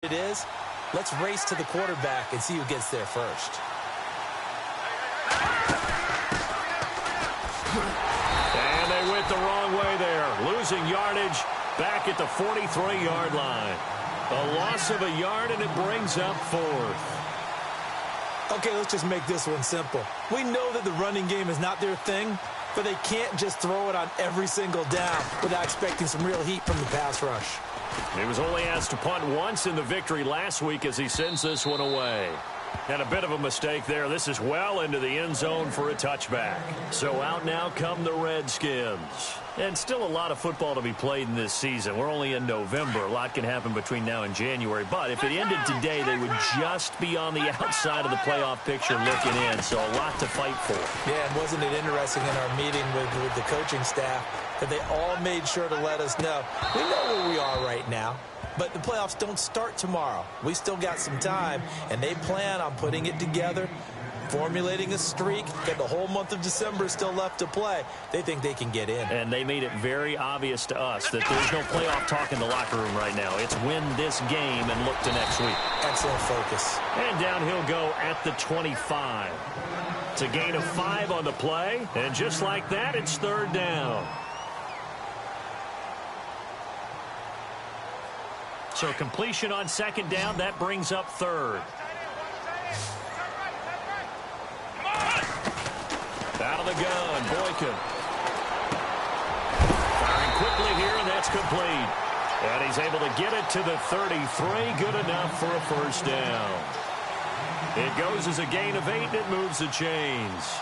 it is, let's race to the quarterback and see who gets there first. And they went the wrong way there, losing yardage back at the 43-yard line. A loss of a yard, and it brings up fourth. Okay, let's just make this one simple. We know that the running game is not their thing, but they can't just throw it on every single down without expecting some real heat from the pass rush. He was only asked to punt once in the victory last week as he sends this one away. And a bit of a mistake there. This is well into the end zone for a touchback. So out now come the Redskins. And still a lot of football to be played in this season. We're only in November. A lot can happen between now and January. But if it ended today, they would just be on the outside of the playoff picture looking in. So a lot to fight for. Yeah, and wasn't it interesting in our meeting with the coaching staff that they all made sure to let us know. We know where we are right now. But the playoffs don't start tomorrow. We still got some time, and they plan on putting it together, formulating a streak. Got the whole month of December still left to play. They think they can get in. And they made it very obvious to us that there's no playoff talk in the locker room right now. It's win this game and look to next week. Excellent focus. And down he'll go at the 25. It's a gain of 5 on the play, and just like that, it's third down. So completion on second down, that brings up third. Out of the gun, Boykin. Firing quickly here, and that's complete. And he's able to get it to the 33, good enough for a first down. It goes as a gain of 8, and it moves the chains.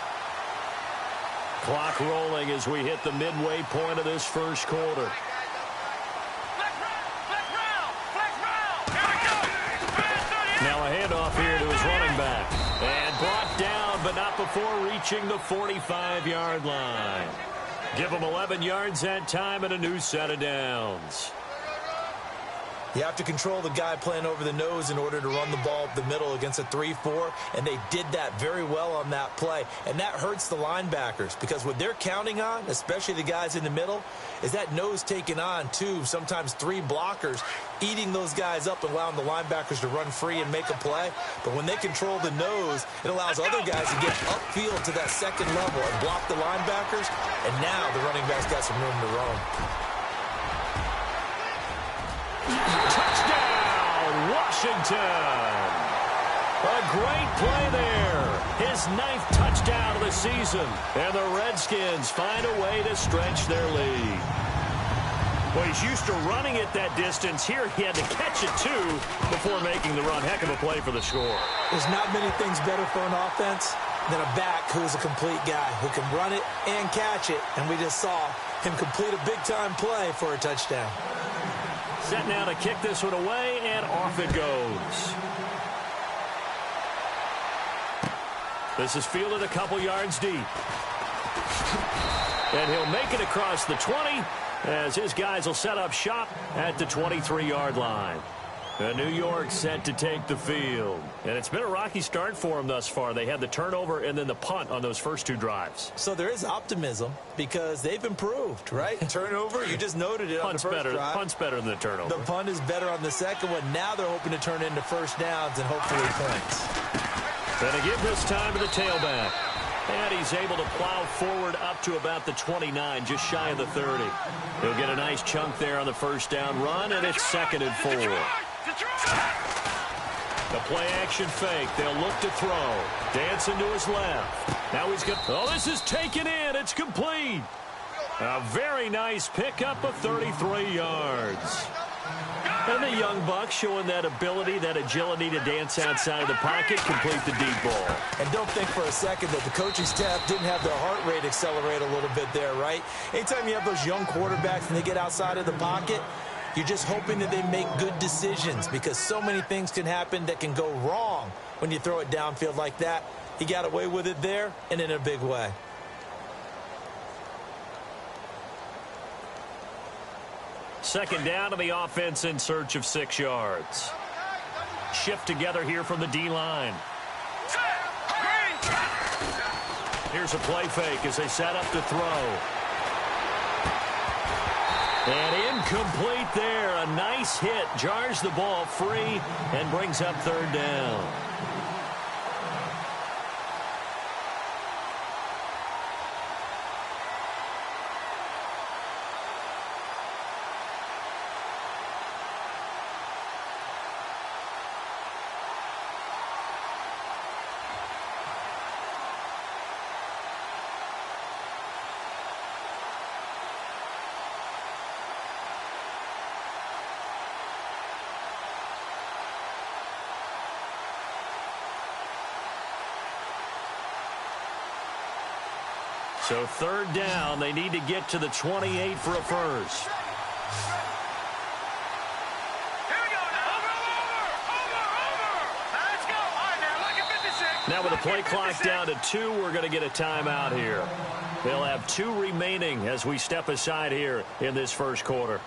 Clock rolling as we hit the midway point of this first quarter. Now a handoff here to his running back. And brought down, but not before reaching the 45-yard line. Give him 11 yards that time and a new set of downs. You have to control the guy playing over the nose in order to run the ball up the middle against a 3-4, and they did that very well on that play. And that hurts the linebackers because what they're counting on, especially the guys in the middle, is that nose taking on 2, sometimes 3 blockers, eating those guys up and allowing the linebackers to run free and make a play. But when they control the nose, it allows other guys to get upfield to that second level and block the linebackers, and now the running back's got some room to roam. Touchdown, Washington. A great play there. His 9th touchdown of the season. And the Redskins find a way to stretch their lead. Well, he's used to running it that distance. Here he had to catch it, too, before making the run. Heck of a play for the score. There's not many things better for an offense than a back who's a complete guy who can run it and catch it. And we just saw him complete a big-time play for a touchdown. Set now to kick this one away, and off it goes. This is fielded a couple yards deep. And he'll make it across the 20 as his guys will set up shop at the 23-yard line. New York set to take the field. And it's been a rocky start for them thus far. They had the turnover and then the punt on those first 2 drives. So there is optimism because they've improved, right? Turnover, you just noted it on the first drive. Punt's better than the turnover. The punt is better on the second one. Now they're hoping to turn into first downs and hopefully points. And again this time to the tailback. And he's able to plow forward up to about the 29, just shy of the 30. He'll get a nice chunk there on the first down run, and it's 2nd and 4. The play action fake. They'll look to throw. Dancing to his left. Now he's got... Oh, this is taken in. It's complete. A very nice pickup of 33 yards. And the young buck showing that ability, that agility to dance outside of the pocket, complete the deep ball. And don't think for a second that the coaching staff didn't have their heart rate accelerate a little bit there, right? Anytime you have those young quarterbacks and they get outside of the pocket, you're just hoping that they make good decisions because so many things can happen that can go wrong when you throw it downfield like that. He got away with it there and in a big way. Second down to the offense in search of 6 yards. Shift together here from the D-line. Here's a play fake as they set up to throw. And incomplete there. A nice hit. Jars the ball free and brings up third down. So third down, they need to get to the 28 for a first. Here we go now. Over. Let's go. All right, now, look at 56. Now with the play clock down to 2, we're going to get a timeout here. They'll have 2 remaining as we step aside here in this first quarter.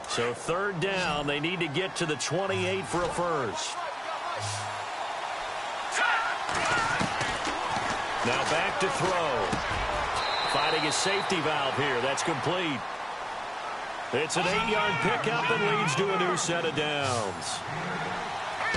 So third down, they need to get to the 28 for a first. Now back to throw. Fighting a safety valve here. That's complete. It's an 8-yard pickup and leads to a new set of downs.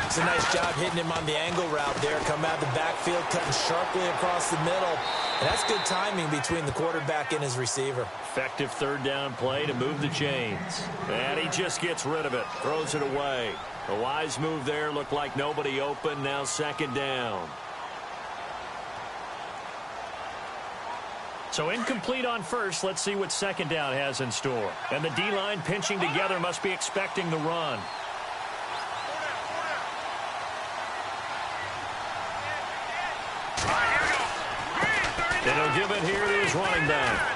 It's a nice job hitting him on the angle route there. Come out of the backfield, cutting sharply across the middle. And that's good timing between the quarterback and his receiver. Effective third down play to move the chains. And he just gets rid of it. Throws it away. A wise move there. Looked like nobody open. Now second down. So incomplete on first. Let's see what second down has in store. And the D-line pinching together must be expecting the run. And he'll give it here to his running back.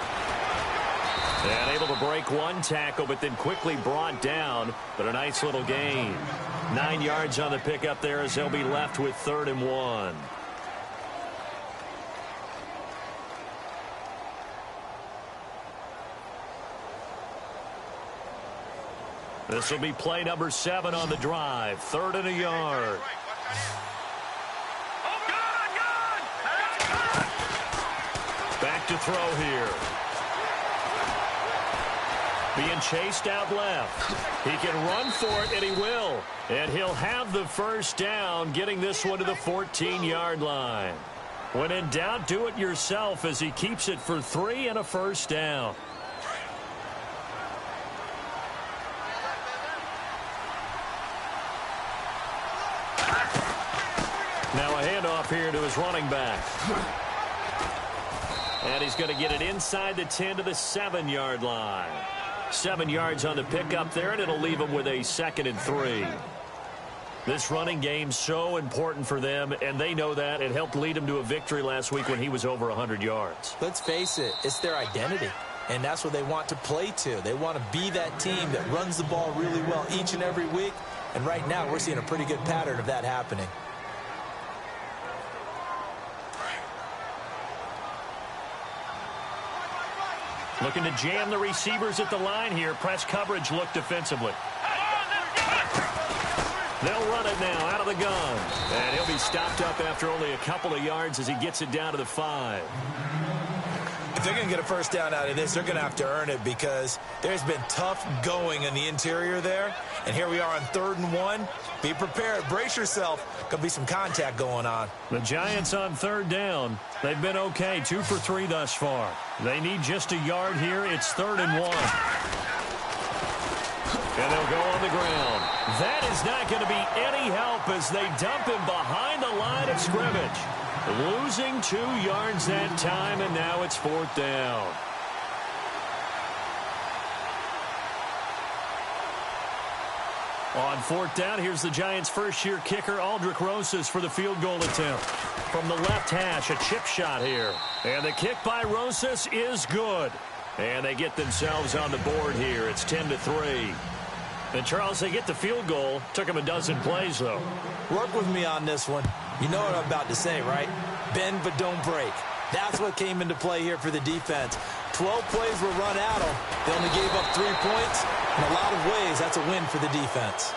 And able to break one tackle, but then quickly brought down. But a nice little gain. 9 yards on the pickup there as they'll be left with 3rd and 1. This will be play number 7 on the drive. 3rd and a yard. Back to throw here. Being chased out left. He can run for it, and he will. And he'll have the first down, getting this one to the 14-yard line. When in doubt, do it yourself as he keeps it for 3 and a first down. Now a handoff here to his running back. And he's going to get it inside the 10 to the 7-yard line. 7 yards on the pickup there, and it'll leave him with a 2nd and 3. This running game's so important for them, and they know that. It helped lead him to a victory last week when he was over 100 yards. Let's face it, it's their identity, and that's what they want to play to. They want to be that team that runs the ball really well each and every week, and right now we're seeing a pretty good pattern of that happening. Looking to jam the receivers at the line here. Press coverage look defensively. They'll run it now out of the gun. And he'll be stopped up after only a couple of yards as he gets it down to the 5. If they're going to get a first down out of this, they're going to have to earn it because there's been tough going in the interior there. And here we are on 3rd and 1. Be prepared. Brace yourself. Going to be some contact going on. The Giants on 3rd down. They've been okay. 2 for 3 thus far. They need just a yard here. It's 3rd and 1. And they'll go on the ground. That is not going to be any help as they dump him behind the line of scrimmage. Losing 2 yards that time, and now it's 4th down. On 4th down, here's the Giants' first-year kicker, Aldrich Rosas, for the field goal attempt. From the left hash, a chip shot here. And the kick by Rosas is good. And they get themselves on the board here. It's 10-3. And, Charles, they get the field goal. Took them a dozen plays, though. Work with me on this one. You know what I'm about to say, right? Bend but don't break. That's what came into play here for the defense. 12 plays were run at them. They only gave up 3 points. In a lot of ways, that's a win for the defense.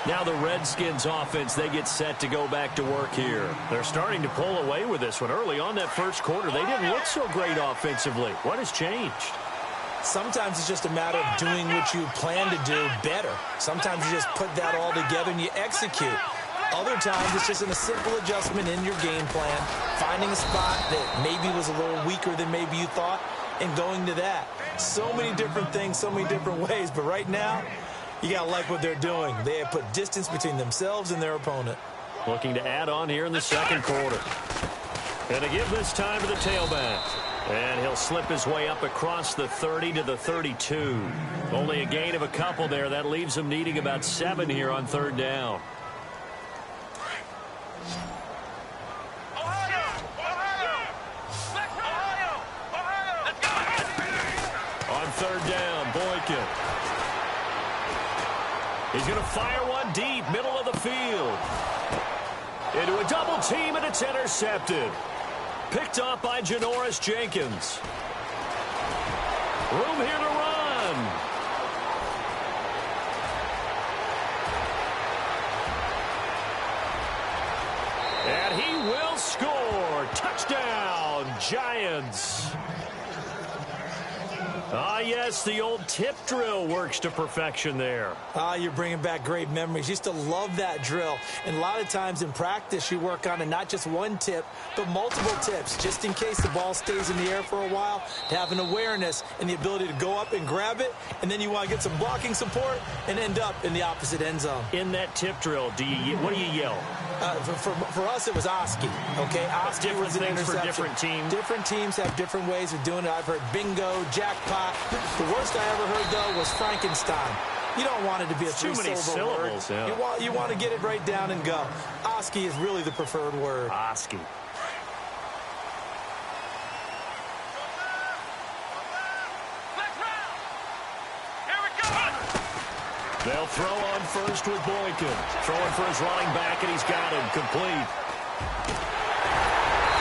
Now the Redskins offense, they get set to go back to work here. They're starting to pull away with this one. Early on that first quarter, they didn't look so great offensively. What has changed? Sometimes it's just a matter of doing what you plan to do better. Sometimes you just put that all together and you execute. Other times it's just a simple adjustment in your game plan, finding a spot that maybe was a little weaker than maybe you thought, and going to that. So many different things, so many different ways, but right now, you got to like what they're doing. They have put distance between themselves and their opponent. Looking to add on here in the second quarter. And to give this time to the tailback. And he'll slip his way up across the 30 to the 32. Only a gain of a couple there. That leaves him needing about 7 here on third down. On third down, Boykin. He's going to fire one deep, middle of the field. Into a double team, and it's intercepted. Picked off by Janoris Jenkins. Room here to run. And he will score. Touchdown, Giants. Ah, yes, the old tip drill works to perfection there. You're bringing back great memories. Used to love that drill. And a lot of times in practice, you work on it, not just one tip, but multiple tips, just in case the ball stays in the air for a while, to have an awareness and the ability to go up and grab it, and then you want to get some blocking support and end up in the opposite end zone. In that tip drill, what do you yell? For us, it was Oski. Okay, Oski was an interception. For different teams. Different teams have different ways of doing it. I've heard bingo, jackpot. The worst I ever heard, though, was Frankenstein. You don't want it to be a three-syllable word. Yeah. You want to get it right down and go. Oski is really the preferred word. Oski. They'll throw on first with Boykin. Throwing for his running back, and he's got him complete.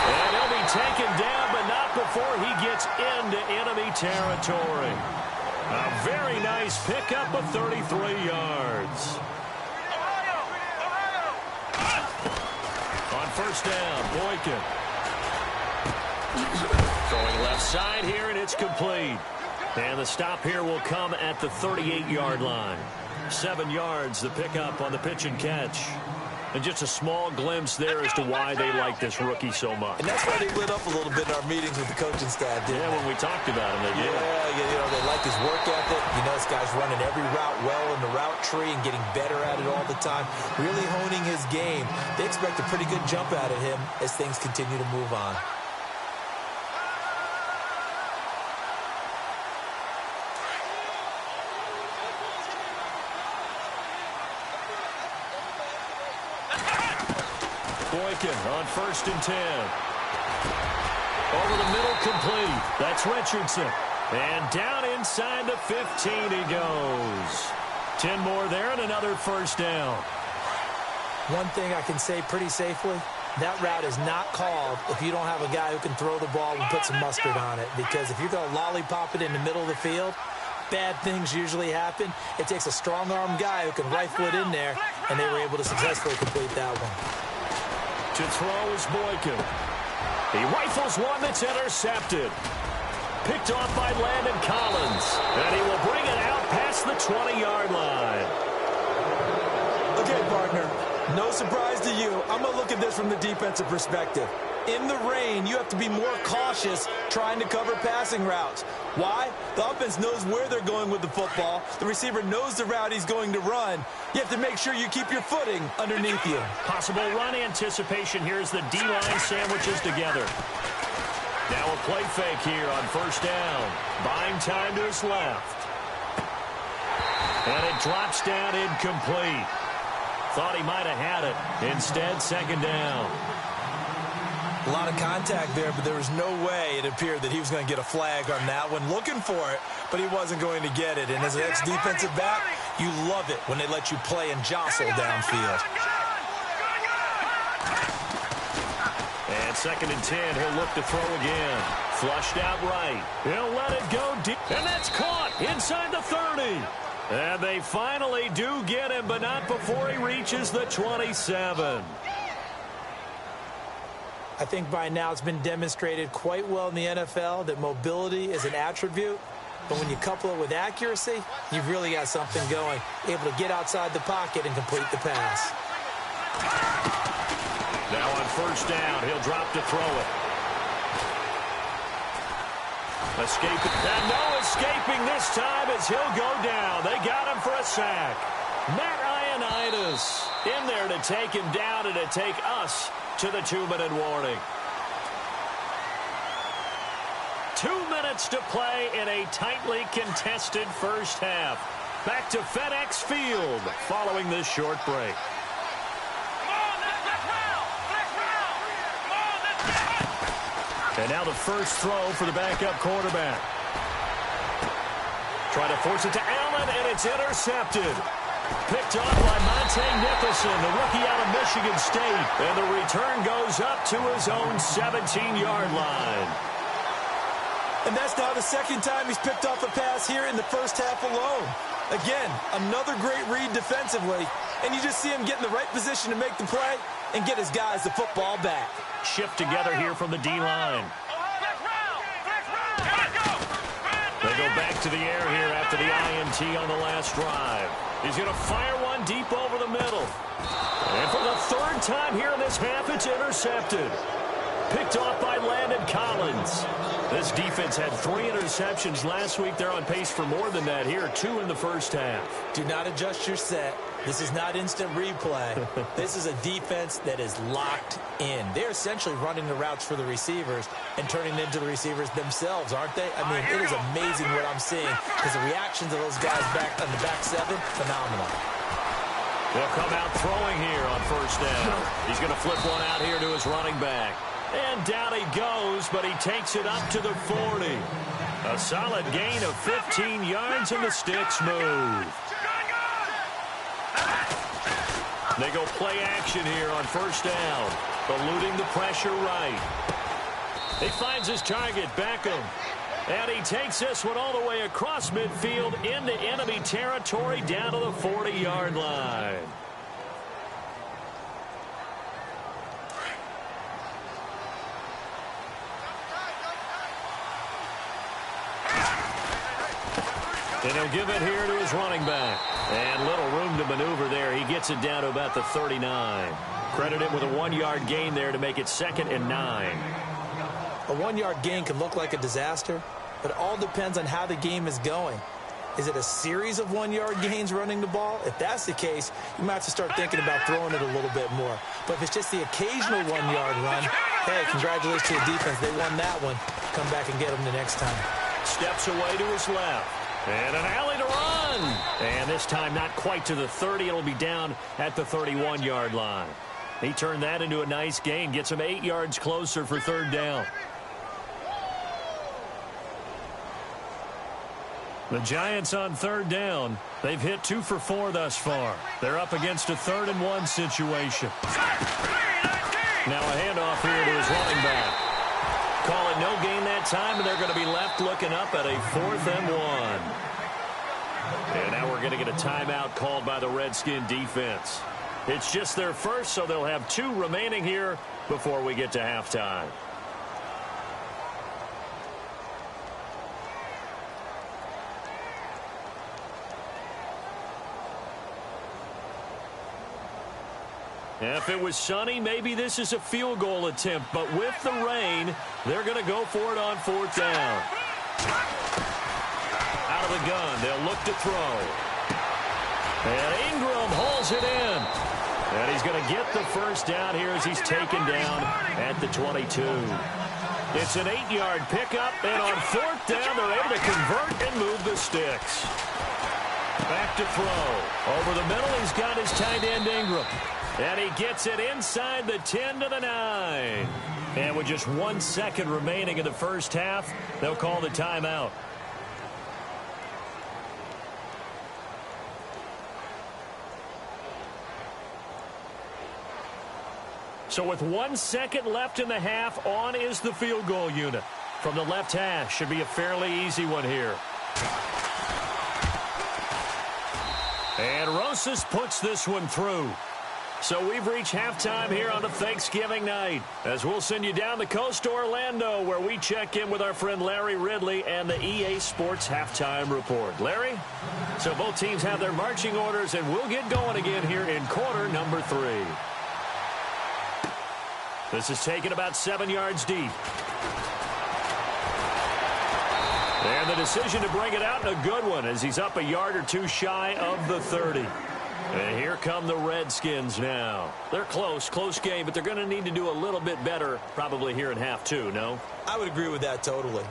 And he'll be taken down, but not before he gets into enemy territory. A very nice pickup of 33 yards. On first down, Boykin. Throwing left side here, and it's complete. And the stop here will come at the 38-yard line. 7 yards, the pickup on the pitch and catch. And just a small glimpse there as to why they like this rookie so much. And that's why they lit up a little bit in our meetings with the coaching staff, didn't they? When we talked about him, they did. Yeah, they like his work ethic. This guy's running every route well in the route tree and getting better at it all the time, really honing his game. They expect a pretty good jump out of him as things continue to move on. Boykin on first and 10. Over the middle, complete. That's Richardson. And down inside the 15 he goes. 10 more there and another first down. One thing I can say pretty safely, that route is not called if you don't have a guy who can throw the ball and put some mustard on it. Because if you're going to lollipop it in the middle of the field, bad things usually happen. It takes a strong-arm guy who can rifle it in there, and they were able to successfully complete that one. To throw is Boykin. He rifles one that's intercepted. Picked off by Landon Collins. And he will bring it out past the 20-yard line. Okay, partner, no surprise to you. I'm going to look at this from the defensive perspective. In the rain, you have to be more cautious trying to cover passing routes. Why? The offense knows where they're going with the football. The receiver knows the route he's going to run. You have to make sure you keep your footing underneath you. Possible run anticipation here as the D-line sandwiches together. Now a play fake here on first down. Buying time to his left. And it drops down incomplete. Thought he might have had it. Instead, second down. A lot of contact there, but there was no way it appeared that he was going to get a flag on that one. Looking for it, but he wasn't going to get it. And as an ex-defensive back, you love it when they let you play and jostle downfield. And second and 10, he'll look to throw again. Flushed out right. He'll let it go deep. And that's caught inside the 30. And they finally do get him, but not before he reaches the 27. I think by now it's been demonstrated quite well in the NFL that mobility is an attribute. But when you couple it with accuracy, you've really got something going. Able to get outside the pocket and complete the pass. Now on first down, he'll drop to throw it. Escaping. And no escaping this time as he'll go down. They got him for a sack. Matt Ioannidis in there to take him down and to take us to the 2-minute warning. 2 minutes to play in a tightly contested first half. Back to FedEx Field following this short break. And now the first throw for the backup quarterback. Try to force it to Allen, and it's intercepted. Picked off by Monte Nicholson, the rookie out of Michigan State. And the return goes up to his own 17-yard line. And that's now the second time he's picked off a pass here in the first half alone. Again, another great read defensively. And you just see him get in the right position to make the play and get his guys the football back. Shift together here from the D-line. They go back to the air here after the INT on the last drive. He's going to fire one deep over the middle. And for the third time here in this half, it's intercepted. Picked off by Landon Collins. This defense had 3 interceptions last week. They're on pace for more than that here, 2 in the first half. Do not adjust your set. This is not instant replay. This is a defense that is locked in. They're essentially running the routes for the receivers and turning them to the receivers themselves, aren't they? I mean, it is amazing what I'm seeing because the reactions of those guys back on the back 7, phenomenal. They'll come out throwing here on first down. He's going to flip one out here to his running back. And down he goes, but he takes it up to the 40. A solid gain of 15 yards, and the sticks move. They go play action here on first down. Eluding the pressure right. He finds his target, Beckham. And he takes this one all the way across midfield into enemy territory down to the 40-yard line. And he'll give it here to his running back. And little room to maneuver there. He gets it down to about the 39. Credit him with a 1-yard gain there to make it 2nd and 9. A 1-yard gain can look like a disaster, but it all depends on how the game is going. Is it a series of 1-yard gains running the ball? If that's the case, you might have to start thinking about throwing it a little bit more. But if it's just the occasional 1-yard run, hey, congratulations to the defense. They won that one. Come back and get them the next time. Steps away to his left. And an alley to run. And this time not quite to the 30. It'll be down at the 31-yard line. He turned that into a nice gain. Gets him 8 yards closer for third down. The Giants on third down. They've hit 2 for 4 thus far. They're up against a 3rd and 1 situation. Now a handoff here to his running back. Call it no gain that time, and they're going to be left looking up at a 4th and 1. And now we're going to get a timeout called by the Redskin defense. It's just their first, so they'll have 2 remaining here before we get to halftime. If it was sunny, maybe this is a field goal attempt. But with the rain, they're going to go for it on 4th down. Out of the gun, they'll look to throw. And Ingram hauls it in. And he's going to get the first down here as he's taken down at the 22. It's an 8-yard pickup, and on 4th down, they're able to convert and move the sticks. Back to throw. Over the middle, he's got his tight end Ingram. And he gets it inside the 10 to the 9. And with just 1 second remaining in the first half, they'll call the timeout. So with 1 second left in the half, on is the field goal unit. From the left hash, should be a fairly easy one here. And Rosas puts this one through. So we've reached halftime here on a Thanksgiving night, as we'll send you down the coast to Orlando, where we check in with our friend Larry Ridley and the EA Sports Halftime Report. Larry? So both teams have their marching orders, and we'll get going again here in quarter number 3. This is taken about 7 yards deep. And the decision to bring it out, and a good one, as he's up a yard or two shy of the 30. And here come the Redskins now. They're close game, but they're going to need to do a little bit better probably here in half 2, no? I would agree with that totally.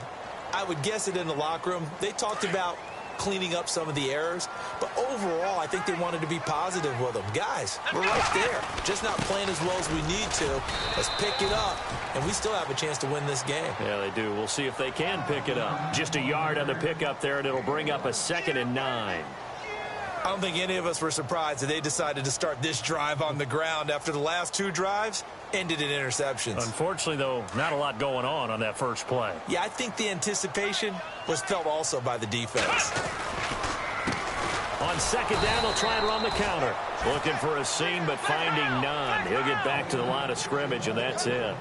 I would guess it in the locker room. They talked about cleaning up some of the errors, but overall, I think they wanted to be positive with them. Guys, we're right there. Just not playing as well as we need to. Let's pick it up, and we still have a chance to win this game. Yeah, they do. We'll see if they can pick it up. Just a yard on the pickup there, and it'll bring up a 2nd and 9. I don't think any of us were surprised that they decided to start this drive on the ground after the last 2 drives ended in interceptions. Unfortunately, though, not a lot going on that first play. Yeah, I think the anticipation was felt also by the defense. On 2nd down, they'll try and run the counter. Looking for a seam, but finding none. He'll get back to the line of scrimmage, and that's it.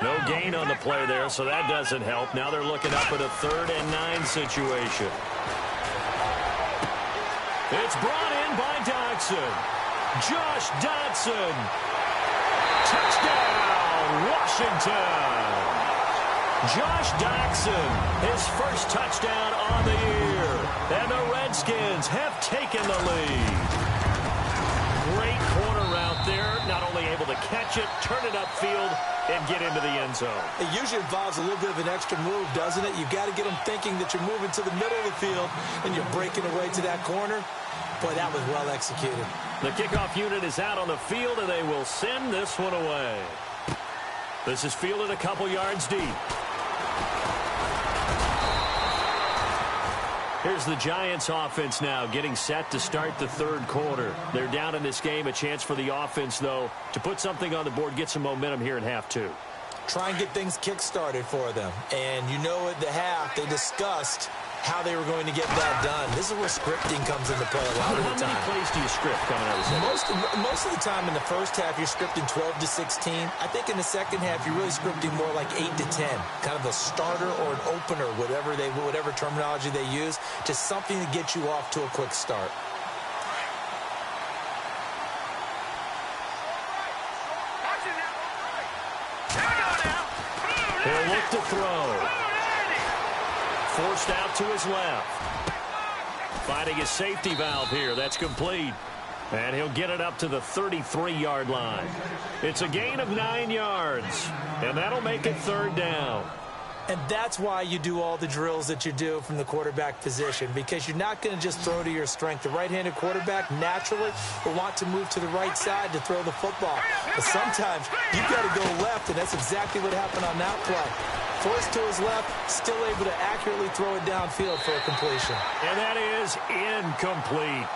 No gain on the play there, so that doesn't help. Now they're looking up at a 3rd and 9 situation. It's brought in by Dodson. Josh Dodson. Touchdown, Washington. Josh Dodson, his first touchdown on the year. And the Redskins have taken the lead. Great corner route there. Not only able to catch it, turn it upfield, and get into the end zone. It usually involves a little bit of an extra move, doesn't it? You've got to get them thinking that you're moving to the middle of the field and you're breaking away to that corner. Boy, that was well executed. The kickoff unit is out on the field, and they will send this one away. This is fielded a couple yards deep. Here's the Giants offense now getting set to start the 3rd quarter. They're down in this game. A chance for the offense, though, to put something on the board, get some momentum here in half 2. Try and get things kick-started for them. And you know at the half, they discussed how they were going to get that done. This is where scripting comes into play a lot of the time. How many plays do you script coming out of the second? Most of the time in the first half, you're scripting 12 to 16. I think in the second half, you're really scripting more like 8 to 10. Kind of a starter or an opener, whatever terminology they use, just something to get you off to a quick start. He'll look to throw. Forced out to his left. Finding his safety valve here. That's complete. And he'll get it up to the 33-yard line. It's a gain of 9 yards. And that'll make it 3rd down. And that's why you do all the drills that you do from the quarterback position, because you're not going to just throw to your strength. The right-handed quarterback naturally will want to move to the right side to throw the football. But sometimes you've got to go left, and that's exactly what happened on that play. Forced to his left, still able to accurately throw it downfield for a completion. And that is incomplete.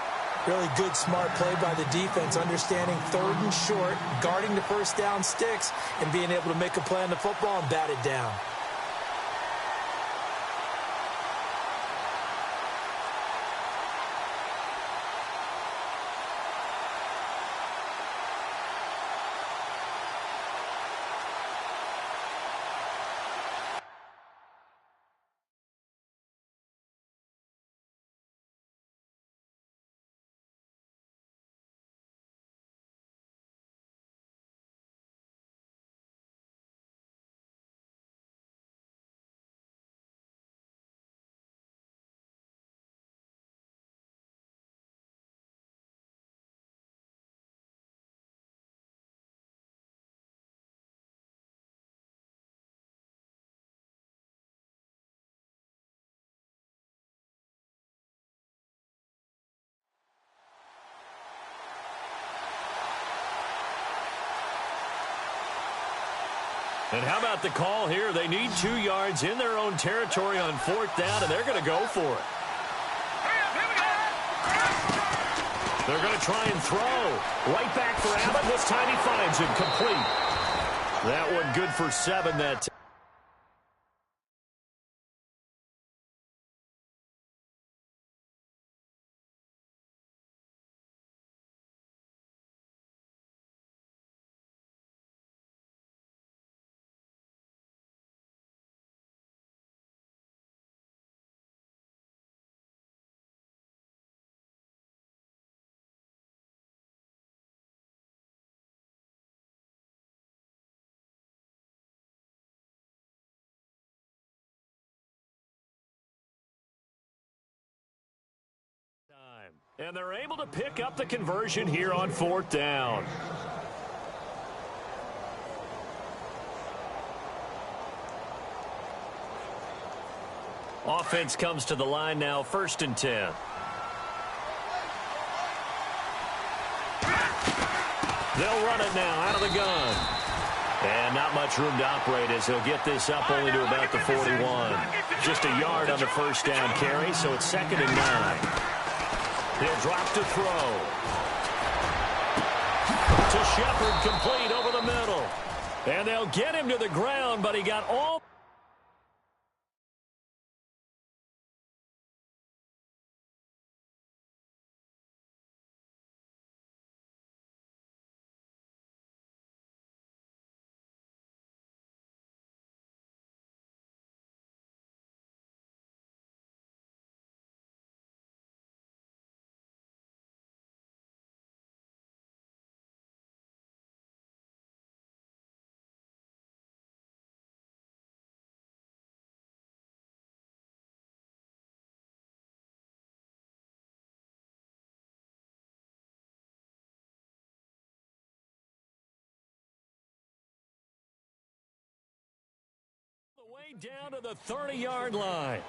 Really good, smart play by the defense, understanding 3rd and short, guarding the first down sticks, and being able to make a play on the football and bat it down. And how about the call here? They need 2 yards in their own territory on 4th down, and they're going to go for it. They're going to try and throw. Right back for Allen. This time he finds it complete. That one good for 7 that time. And they're able to pick up the conversion here on 4th down. Offense comes to the line now, 1st and 10. They'll run it now out of the gun. And not much room to operate as he'll get this up only to about the 41. Just a yard on the 1st down carry, so it's 2nd and 9. He'll drop to throw. To Shepard, complete over the middle. And they'll get him to the ground, but he got all... Way down to the 30-yard line.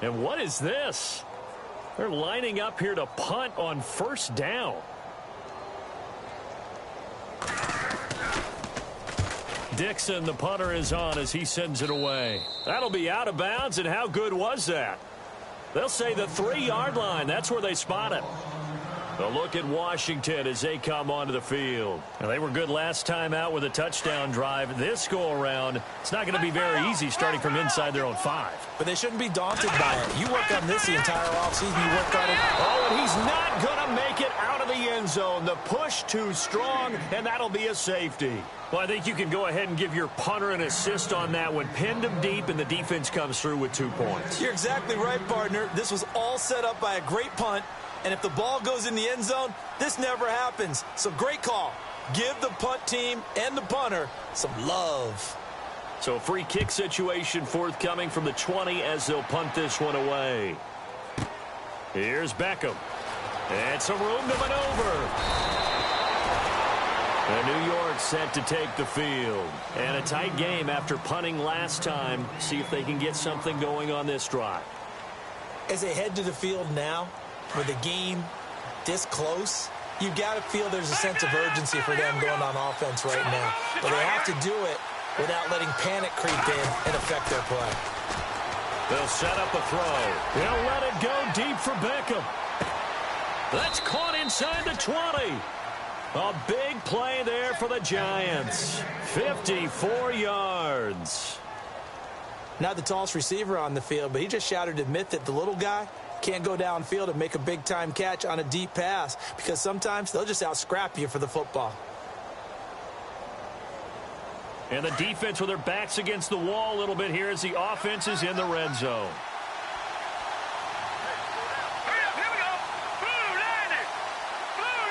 And what is this? They're lining up here to punt on 1st down. Dixon, the punter, is on as he sends it away. That'll be out of bounds, and how good was that? They'll say the 3-yard line. That's where they spot it. A look at Washington as they come onto the field. Now, they were good last time out with a touchdown drive. This go-around, it's not going to be very easy starting from inside their own 5. But they shouldn't be daunted by it. You work on this the entire offseason. You work on it. Oh, and he's not going to make it out of the end zone. The push too strong, and that'll be a safety. Well, I think you can go ahead and give your punter an assist on that one. Pinned him deep, and the defense comes through with 2 points. You're exactly right, partner. This was all set up by a great punt. And if the ball goes in the end zone, this never happens. So great call. Give the punt team and the punter some love. So free kick situation forthcoming from the 20 as they'll punt this one away. Here's Beckham. And some room to maneuver. And New York set to take the field. And a tight game after punting last time. See if they can get something going on this drive. As they head to the field now, with the game this close, you've got to feel there's a sense of urgency for them going on offense right now. But they have to do it without letting panic creep in and affect their play. They'll set up a throw. They'll let it go deep for Beckham. That's caught inside the 20. A big play there for the Giants. 54 yards. Not the tallest receiver on the field, but he just shouted to admit that the little guy can't go downfield and make a big-time catch on a deep pass because sometimes they'll just out-scrap you for the football. And the defense with their backs against the wall a little bit here as the offense is in the red zone. Here we go. Blue 90. Blue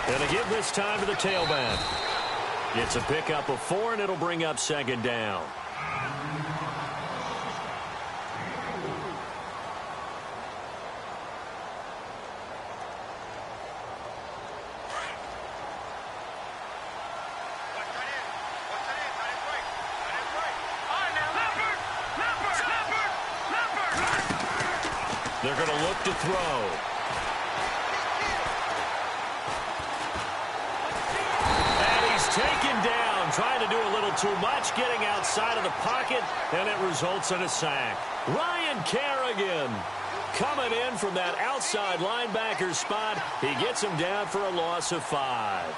90. And to give this time to the tailback. It's a pickup of 4, and it'll bring up 2nd down. They're going to look to throw. And he's taken down, trying to do a little too much, getting outside of the pocket, and it results in a sack. Ryan Kerrigan coming in from that outside linebacker spot. He gets him down for a loss of 5.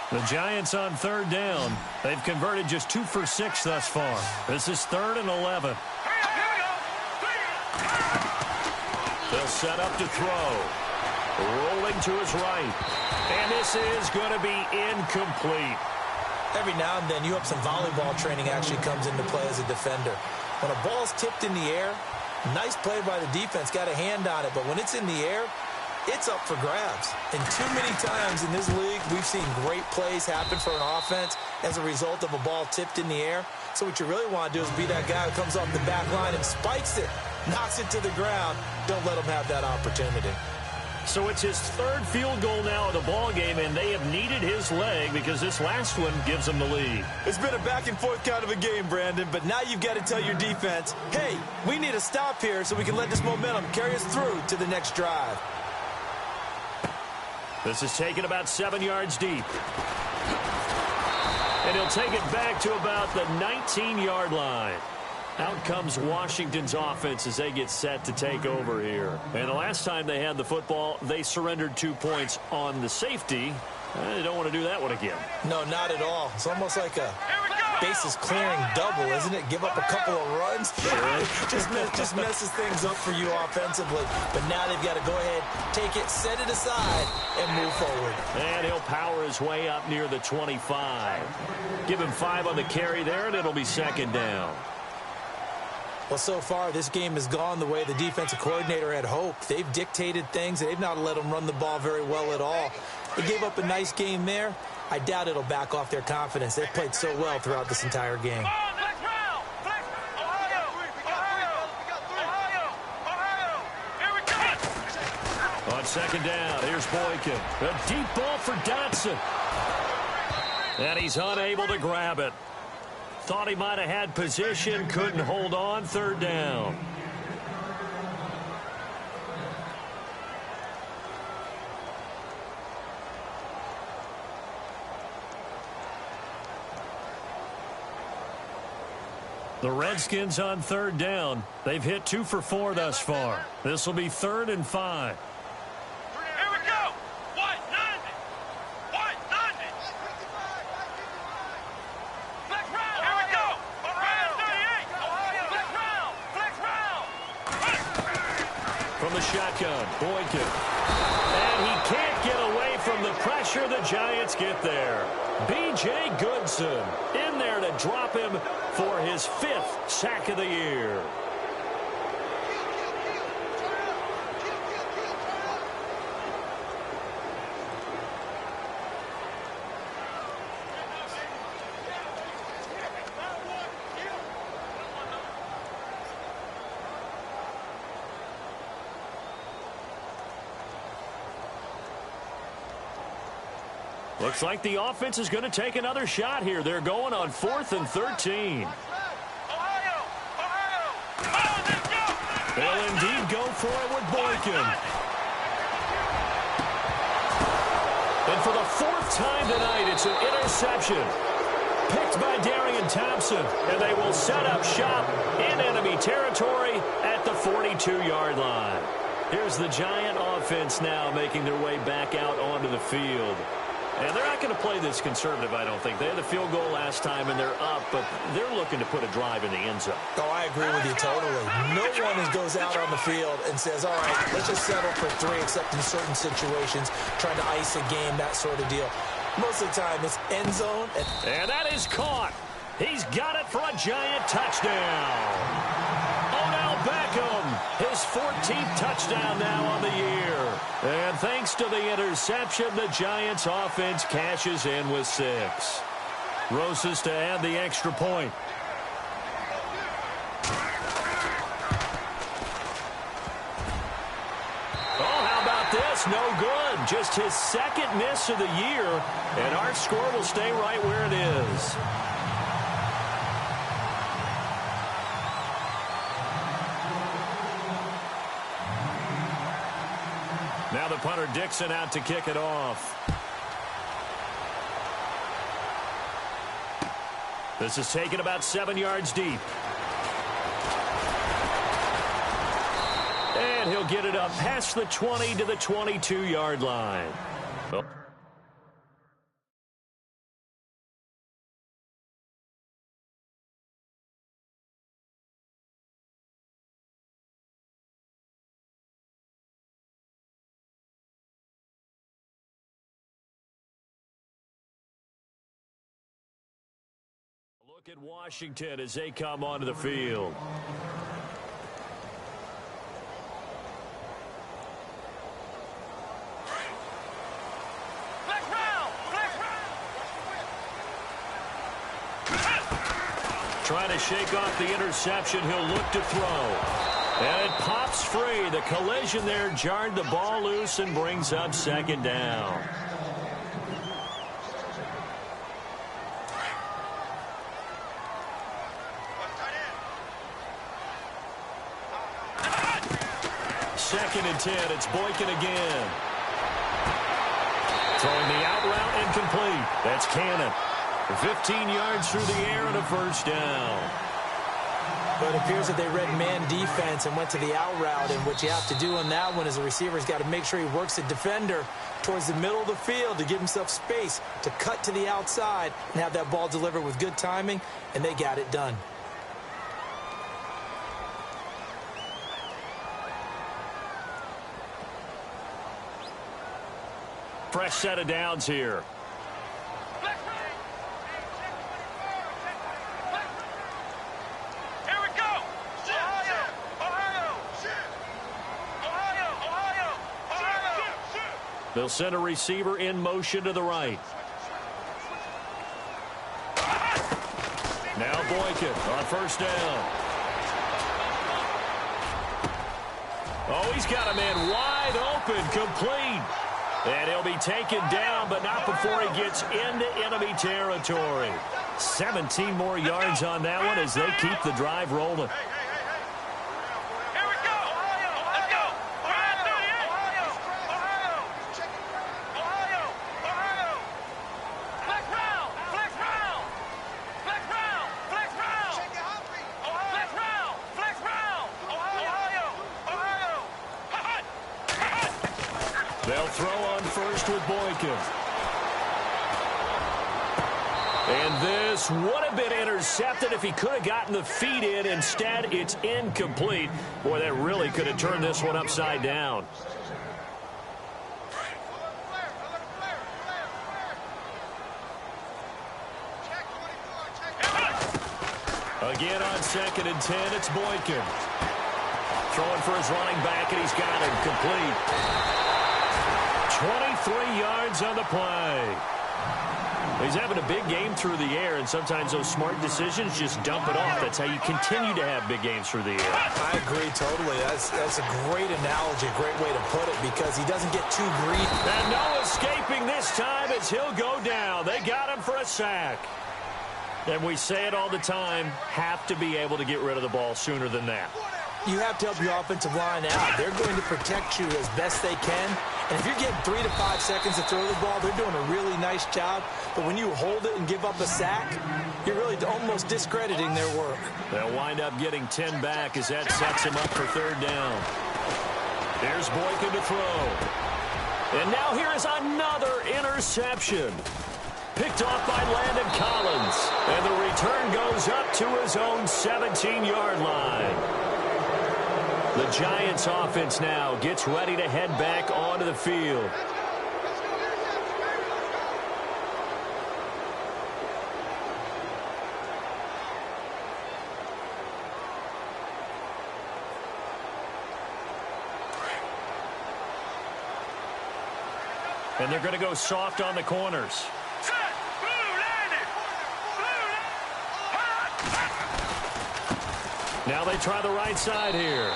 The Giants on third down. They've converted just 2 for 6 thus far. This is 3rd and 11. They'll set up to throw. Rolling to his right. And this is going to be incomplete. Every now and then, you hope some volleyball training actually comes into play as a defender. When a ball's tipped in the air, nice play by the defense, got a hand on it, but when it's in the air, it's up for grabs. And too many times in this league, we've seen great plays happen for an offense as a result of a ball tipped in the air. So what you really want to do is be that guy who comes off the back line and spikes it, knocks it to the ground. Don't let him have that opportunity. So it's his 3rd field goal now of the ball game, and they have needed his leg because this last one gives them the lead. It's been a back-and-forth kind of a game, Brandon, but now you've got to tell your defense, hey, we need a stop here so we can let this momentum carry us through to the next drive. This is taken about 7 yards deep. And he'll take it back to about the 19-yard line. Out comes Washington's offense as they get set to take over here. And the last time they had the football, they surrendered 2 points on the safety. They don't want to do that one again. No, not at all. It's almost like a bases clearing double, isn't it? Give up a couple of runs. just messes things up for you offensively. But now they've got to go ahead, take it, set it aside, and move forward. And he'll power his way up near the 25. Give him 5 on the carry there, and it'll be 2nd down. Well, so far, this game has gone the way the defensive coordinator had hoped. They've dictated things. They've not let them run the ball very well at all. They gave up a nice game there. I doubt it'll back off their confidence. They've played so well throughout this entire game. On 2nd down, here's Boykin. A deep ball for Dotson. And he's unable to grab it. Thought he might have had position, couldn't hold on. 3rd down. The Redskins on 3rd down. They've hit 2 for 4 thus far. This will be 3rd and 5. Here we go. White, 90. White, 90. Flex round. Here we go. Ohio, 38. Ohio, flex round. Flex round. From the shotgun, Boykin. And he can't get away from the pressure. The Giants get there. B.J. Goodson in there to drop him for his 5th sack of the year. Looks like the offense is going to take another shot here. They're going on 4th and 13. Ohio. Oh, let's go. They'll indeed go for it with Boykin. And for the 4th time tonight, it's an interception. Picked by Darian Thompson. And they will set up shop in enemy territory at the 42-yard line. Here's the Giant offense now making their way back out onto the field. And they're not going to play this conservative, I don't think. They had a field goal last time, and they're up, but they're looking to put a drive in the end zone. Oh, I agree with you totally. No one goes out on the field and says, all right, let's just settle for 3, except in certain situations, trying to ice a game, that sort of deal. Most of the time, it's end zone. And that is caught. He's got it for a Giant touchdown. Odell Beckham, his 14th touchdown now on the year. And thanks to the interception, the Giants offense cashes in with 6. Rosas to add the extra point. Oh, how about this? No good. Just his 2nd miss of the year. And our score will stay right where it is. Now the punter Dixon out to kick it off. This is taken about 7 yards deep. And he'll get it up past the 20 to the 22-yard line. Look at Washington as they come onto the field. Trying to shake off the interception. He'll look to throw. And it pops free. The collision there jarred the ball loose and brings up second down. Second and 10. It's Boykin again. Throwing the out route incomplete. That's Cannon. 15 yards through the air and a first down. But it appears that they read man defense and went to the out route. And what you have to do on that one is the receiver's got to make sure he works the defender towards the middle of the field to give himself space to cut to the outside and have that ball delivered with good timing, and they got it done. Fresh set of downs here. They'll send a receiver in motion to the right. Now Boykin on first down. Oh, he's got a man wide open, complete. And he'll be taken down, but not before he gets into enemy territory. 17 more yards on that one as they keep the drive rolling. They'll throw on first with Boykin. And this would have been intercepted if he could have gotten the feet in. Instead, it's incomplete. Boy, that really could have turned this one upside down. Again on second and 10, it's Boykin. Throwing for his running back, and he's got him complete. 23 yards on the play. He's having a big game through the air, and sometimes those smart decisions just dump it off. That's how you continue to have big games through the air. I agree totally. That's a great analogy, a great way to put it, because he doesn't get too greedy. And no escaping this time as he'll go down. They got him for a sack. And we say it all the time, have to be able to get rid of the ball sooner than that. You have to help your offensive line out. They're going to protect you as best they can. And if you're getting 3 to 5 seconds to throw the ball, they're doing a really nice job. But when you hold it and give up a sack, you're really almost discrediting their work. They'll wind up getting 10 back as that sets him up for third down. There's Boykin to throw. And now here is another interception. Picked off by Landon Collins. And the return goes up to his own 17-yard line. The Giants offense now gets ready to head back onto the field. And they're going to go soft on the corners. Now they try the right side here.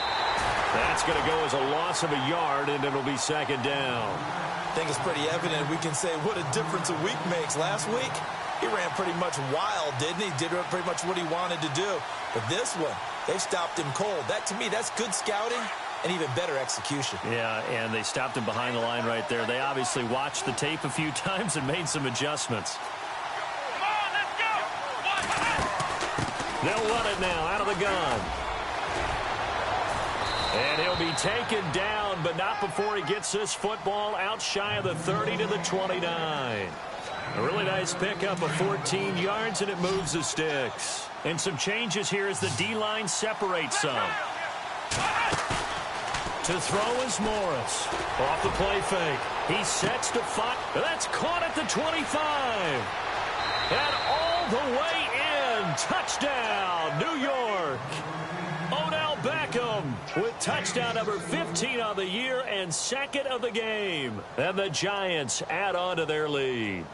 That's going to go as a loss of a yard, and it'll be second down. I think it's pretty evident. We can say what a difference a week makes. Last week, he ran pretty much wild, didn't he? Did pretty much what he wanted to do. But this one, they stopped him cold. That, to me, that's good scouting and even better execution. Yeah, and they stopped him behind the line right there. They obviously watched the tape a few times and made some adjustments. Come on, let's go! They'll run it now out of the gun. And he'll be taken down, but not before he gets this football out shy of the 30 to the 29. A really nice pickup of 14 yards, and it moves the sticks. And some changes here as the D-line separates some. To throw is Morris. Off the play fake. He sets to fight. That's caught at the 25. And all the way in. touchdown, New York. Odell Beckham with touchdown number 15 on the year and second of the game. And the Giants add on to their lead.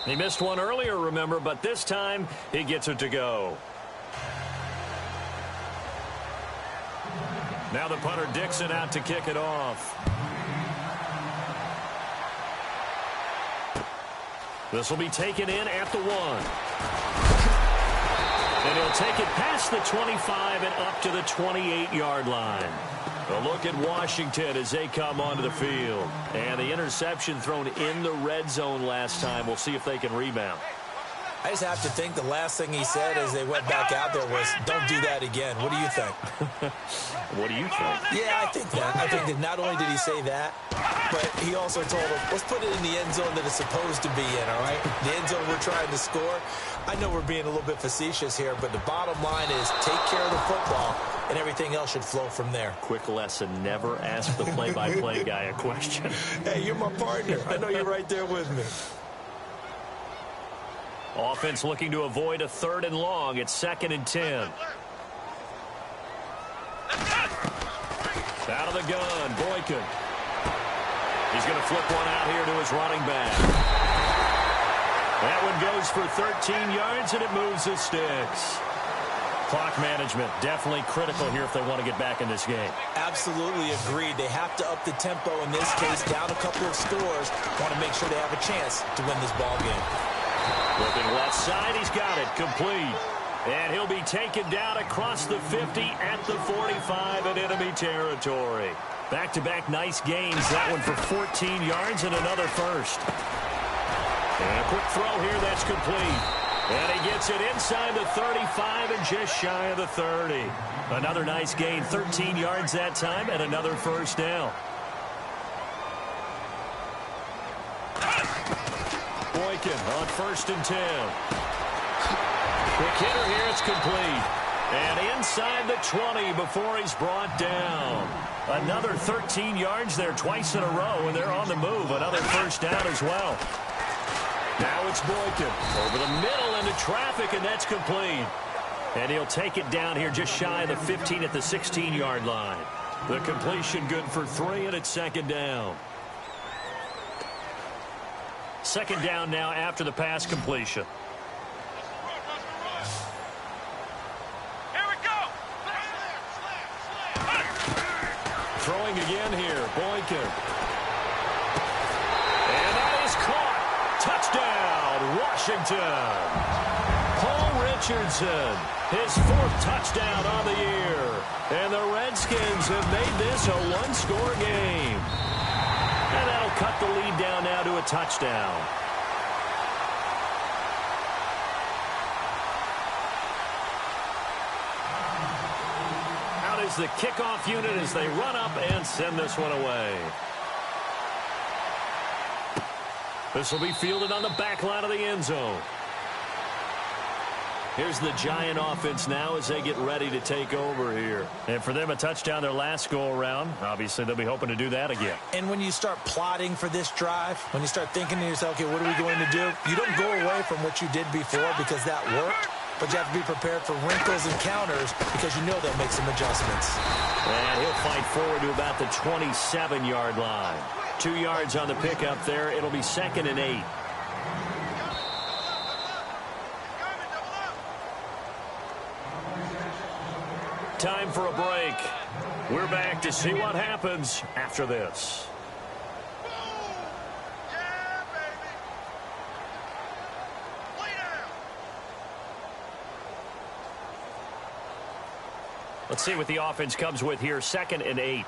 He missed one earlier, remember, but this time he gets it to go. Now the punter Dixon out to kick it off. This will be taken in at the 1. And he'll take it past the 25 and up to the 28-yard line. A look at Washington as they come onto the field. And the interception thrown in the red zone last time. We'll see if they can rebound. I just have to think the last thing he said as they went back out there was, don't do that again. What do you think? What do you think? Yeah, I think that. I think that not only did he say that, but he also told him, let's put it in the end zone that it's supposed to be in, all right? The end zone we're trying to score. I know we're being a little bit facetious here, but the bottom line is take care of the football, and everything else should flow from there. Quick lesson, never ask the play-by-play guy a question. Hey, you're my partner. I know you're right there with me. Offense looking to avoid a 3rd and long. It's 2nd and 10. Out of the gun, Boykin. He's going to flip one out here to his running back. That one goes for 13 yards, and it moves the sticks. Clock management, definitely critical here if they want to get back in this game. Absolutely agreed. They have to up the tempo in this case, down a couple of scores. Want to make sure they have a chance to win this ball game. Looking left side, he's got it, complete. And he'll be taken down across the 50 at the 45 in enemy territory. Back-to-back nice gains, that one for 14 yards and another first. And a quick throw here, that's complete. And he gets it inside the 35 and just shy of the 30. Another nice gain, 13 yards that time and another first down. Boykin on 1st and 10. Quick hitter here, it's complete. And inside the 20 before he's brought down. Another 13 yards there twice in a row, and they're on the move. Another first down as well. Now it's Boykin over the middle into traffic, and that's complete. And he'll take it down here just shy of the 15 at the 16-yard line. The completion good for 3, and it's 2nd down. 2nd down now after the pass completion. Here we go. Throwing again here, Boykin. And that is caught. Touchdown, Washington. Paul Richardson, his 4th touchdown on the year. And the Redskins have made this a 1-score game. And that'll cut the lead down now to a touchdown. Out is the kickoff unit as they run up and send this one away. This will be fielded on the back line of the end zone. Here's the Giant offense now as they get ready to take over here. And for them, a touchdown their last go-around. Obviously, they'll be hoping to do that again. And when you start plotting for this drive, when you start thinking to yourself, okay, what are we going to do? You don't go away from what you did before because that worked, but you have to be prepared for wrinkles and counters because you know they'll make some adjustments. And he'll fight forward to about the 27-yard line. 2 yards on the pickup there. It'll be 2nd and 8. Time for a break. We're back to see what happens after this. Yeah, baby. Lay down. Let's see what the offense comes with here. 2nd and 8.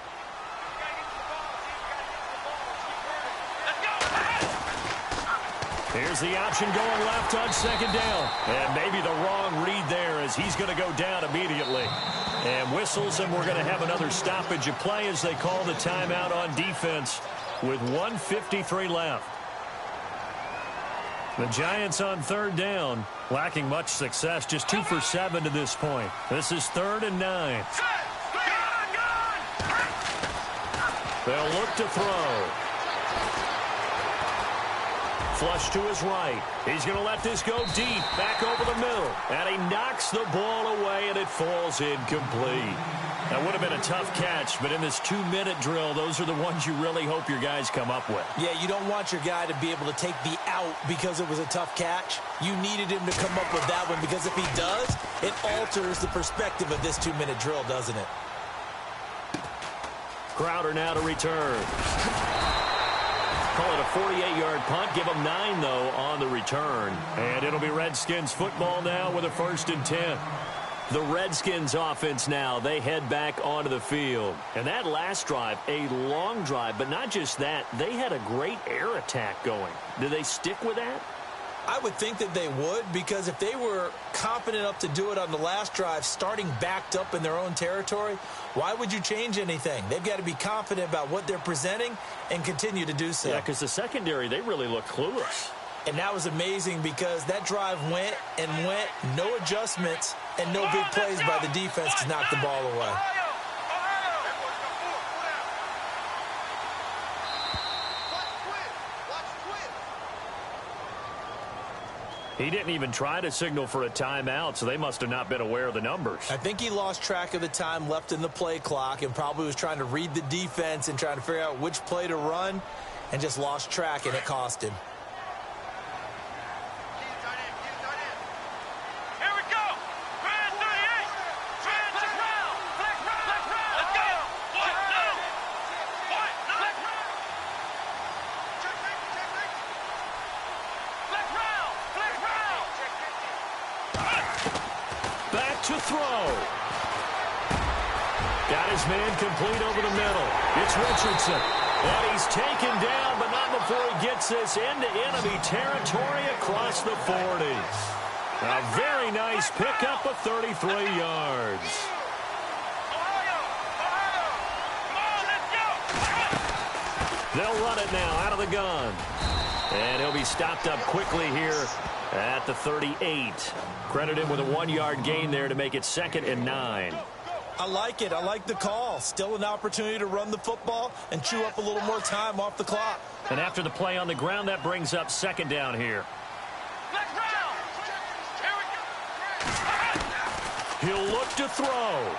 Here's the option going left on 2nd down. And maybe the wrong read there as he's going to go down immediately. And whistles, and we're going to have another stoppage of play as they call the timeout on defense with 1:53 left. The Giants on 3rd down, lacking much success, just 2 for 7 to this point. This is 3rd and 9. They'll look to throw. Flush to his right. He's going to let this go deep, back over the middle. And he knocks the ball away, and it falls incomplete. That would have been a tough catch, but in this 2-minute drill, those are the ones you really hope your guys come up with. Yeah, you don't want your guy to be able to take the out because it was a tough catch. You needed him to come up with that one, because if he does, it alters the perspective of this 2-minute drill, doesn't it? Crowder now to return. Call it a 48-yard punt. Give them 9, though, on the return. And it'll be Redskins football now with a 1st and 10. The Redskins offense now, they head back onto the field. And that last drive, a long drive, but not just that, they had a great air attack going. Do they stick with that? I would think that they would, because if they were confident enough to do it on the last drive, starting backed up in their own territory, why would you change anything? They've got to be confident about what they're presenting and continue to do so. Yeah, because the secondary, they really look clueless. And that was amazing, because that drive went and went, no adjustments, and no big plays by the defense to knock the ball away. He didn't even try to signal for a timeout, so they must have not been aware of the numbers. I think he lost track of the time left in the play clock and probably was trying to read the defense and trying to figure out which play to run, and just lost track, and it cost him. To throw. Got his man complete over the middle. It's Richardson. And he's taken down, but not before he gets this into enemy territory across the 40s. A very nice pickup of 33 yards. They'll run it now out of the gun. And he'll be stopped up quickly here at the 38. Credit him with a 1-yard gain there to make it 2nd and 9. I like it. I like the call. Still an opportunity to run the football and chew up a little more time off the clock. And after the play on the ground, that brings up 2nd down here. He'll look to throw.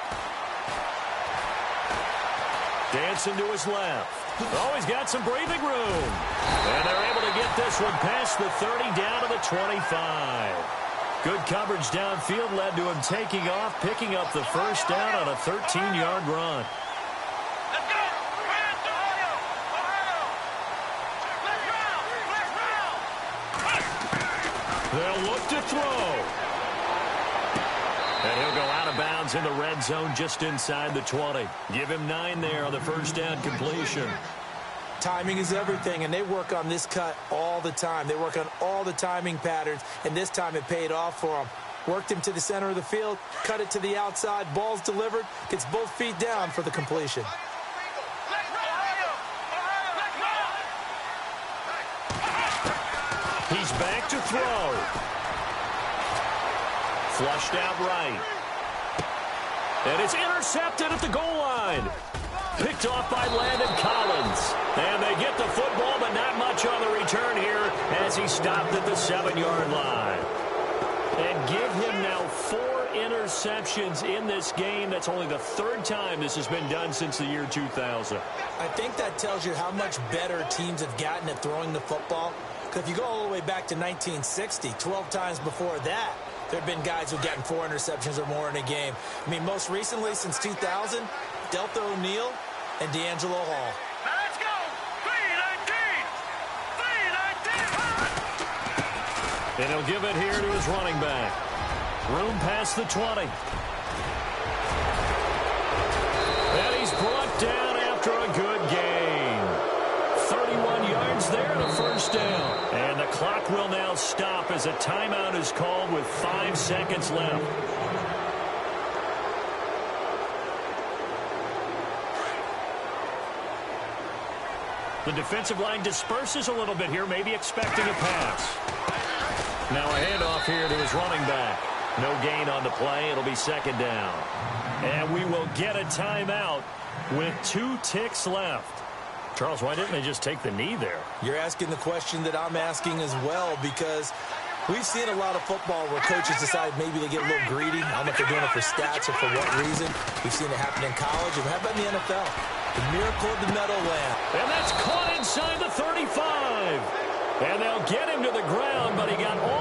Dancing to his left. Oh, he's got some breathing room. And they're able to get this one past the 30 down to the 25. Good coverage downfield led to him taking off, picking up the 1st down on a 13-yard run. They'll look to throw. And he'll go out of bounds in the red zone just inside the 20. Give him 9 there on the 1st down completion. Timing is everything, and they work on this cut all the time. They work on all the timing patterns, and this time it paid off for them. Worked him to the center of the field, cut it to the outside, ball's delivered, gets both feet down for the completion. He's back to throw. Flushed out right. And it's intercepted at the goal line. Picked off by Landon Collins. And they get the football, but not much on the return here as he stopped at the 7-yard line. And give him now 4 interceptions in this game. That's only the 3rd time this has been done since the year 2000. I think that tells you how much better teams have gotten at throwing the football. Because if you go all the way back to 1960, 12 times before that, there have been guys who've gotten 4 interceptions or more in a game. I mean, most recently, since 2000, Delta O'Neal and D'Angelo Hall. Let's go! 3-19! 3-19! And he'll give it here to his running back. Room past the 20. And he's brought down after a good gain. 31 yards there and a 1st down. And the clock will now stop as a timeout is called with 5 seconds left. The defensive line disperses a little bit here, maybe expecting a pass. Now a handoff here to his running back. No gain on the play. It'll be 2nd down. And we will get a timeout with 2 ticks left. Charles, why didn't they just take the knee there? You're asking the question that I'm asking as well, because we've seen a lot of football where coaches decide maybe they get a little greedy. I don't know if they're doing it for stats or for what reason. We've seen it happen in college. And how about in the NFL? The miracle of the Meadowland. And that's caught inside the 35. And they'll get him to the ground, but he got all